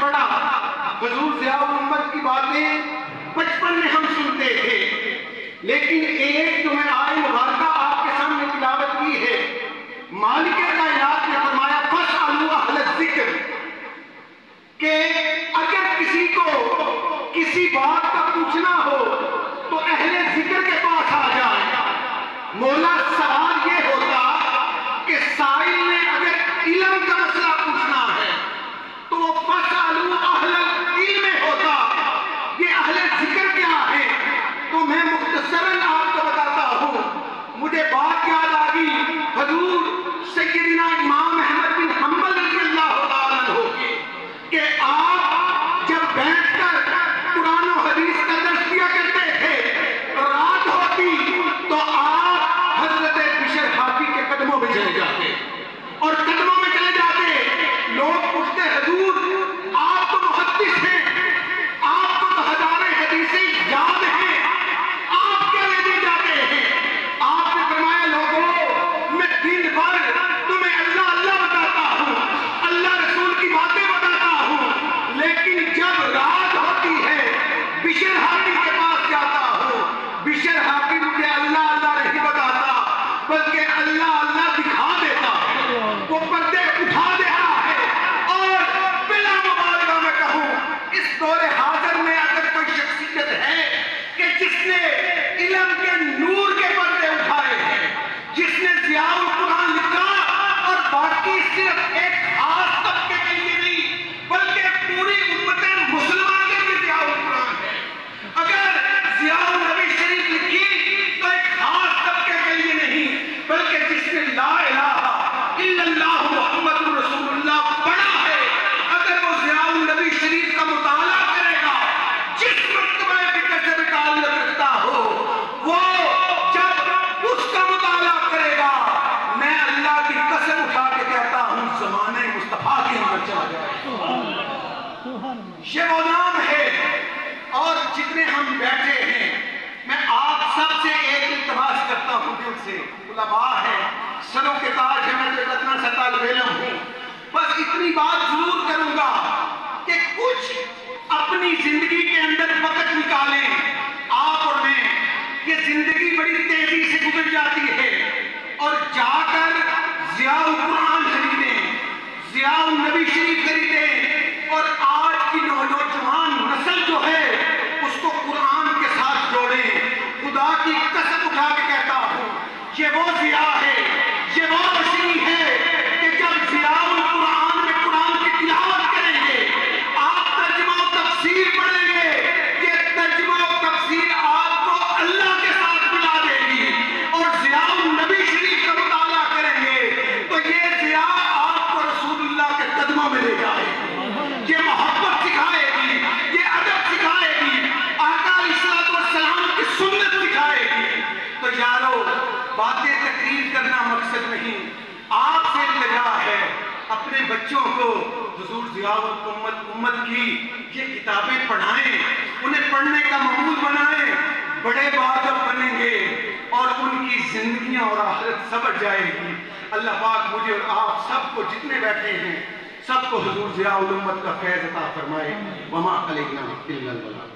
پڑھا، حضور ضیاء الامت کی باتیں بچپن میں ہم سنتے تھے، لیکن ایک جو میں آیت مبارکہ آپ کے سامنے تلاوت کی ہے، مالک کائنات نے فرمایا فاسألوا اہل الذکر، کہ اگر کسی کو کسی بات کا پوچھنا ہو تو اہل ذکر کے پاس آ جائے۔ مولا سوال یہ ہوتا کہ سائل نے اگر علم کا مسئلہ پوچھنا ہے تو وہ فاسألوا اہل العلم ہوتا، یہ اہل ذکر کیا ہے؟ تو میں مختصراً آپ کو بتاتا ہوں، مجھے بات یاد آ گئی حضور سیدنا امام احمد بن حنبل رضی اللہ تعالیٰ عنہ کی، کہ آپ جب بیٹھ کر قرآن و حدیث کا درس دیا کرتے تھے، رات ہوتی تو آپ حضرت بشر حافی کے قدموں میں چلے جاتے، اور قدموں میں چلے جاتے، لوگ پوچھتے حضور آپ تو محدث ہیں، آپ کو تو ہزاریں حدیثیں یاد ہیں، آپ کیا لینے جاتے ہیں؟ آپ نے فرمایا لوگوں میں دن بھر تمہیں اللہ اللہ بتاتا ہوں، اللہ رسول کی باتیں بتاتا ہوں، لیکن جب رات ہوتی ہے بشر حافی کے پاس جاتا ہوں، بشر حافی مجھے اللہ اللہ نہیں بتاتا بلکہ اللہ اللہ دکھا دیتا ہے، وہ پردے اٹھا دیتا ہے۔ اور بلا مبالغہ میں کہوں، اس دور حاضر میں اگر کوئی شخصیت ہے کہ جس نے علم کے نور کے پردے اٹھائے ہیں، جس نے ضیاء القرآن لکھا، اور باقی صرف ایک خاص طبقے کے لیے نہیں بلکہ پوری امت مسلمہ کے لیے ضیاء القرآن ہے۔ اگر ضیاء النبی شریف لکھی تو ایک خاص طبقے کے لیے نہیں بلکہ جس نے لا الہ الا اللہ محمد رسول اللہ پڑھا ہے، اگر وہ ضیاء النبی شریف کا مطالعہ کرے گا، جس مرتبہ فکر سے بھی تعلق رکھتا ہو، وہ جب اس کا مطالعہ کرے گا، میں اللہ کی قسم اٹھا کے کہتا ہوں زمانے مصطفیٰ کے اندر چلا جائے۔ یہ وہ نام ہے۔ اور جتنے ہم بیٹھے ہیں، میں آپ سب سے ایک التماس کرتا ہوں دل سے، علماء ہیں، سروں کے تاج ہیں، میں تو اتنا سا طالب علم ہوں، بس اتنی بات ضرور کروں گا کہ کچھ اپنی زندگی کے اندر وقت نکالیں آپ اور میں، یہ زندگی بڑی تیزی سے گزر جاتی ہے، اور جا کر ضیاء القرآن خریدیں، ضیاء النبی شریف خریدیں، اور آج کی نوجوان نسل جو ہے اس کو قرآن کے ساتھ جوڑیں۔ خدا کی قسم اٹھا کے کہتا ہوں، یہ وہ ضیاء ہے، یہ وہ روشنی ہے کہ جب ضیاء القرآن میں قرآن کی تلاوت کریں گے، آپ ترجمہ و تفسیر پڑھیں گے، یہ ترجمہ و تفسیر آپ کو اللہ کے ساتھ ملا دے گی، اور ضیاء النبی شریف کا مطالعہ کریں گے تو یہ ضیاء آپ کو رسول اللہ کے قدموں میں لے جائے گی، یہ محبت سکھائے گی، یہ ادب سکھائے گی، آقا علیہ الصلوۃ والسلام کی سنت سکھائے گی۔ تو یارو، باتیں تقریر کرنا مقصد نہیں، آپ سے التجا ہے اپنے بچوں کو حضور ضیاء الامت کی یہ کتابیں پڑھائیں، انہیں پڑھنے کا معمول بنائیں، بڑے بہادر بنیں گے اور ان کی زندگیاں اور آخرت سبر جائے گی۔ اللہ پاک مجھے اور آپ سب کو جتنے بیٹھے ہیں سب کو حضور ضیاء الامت کا فیض عطا فرمائے۔ وما علینا الا البلاغ۔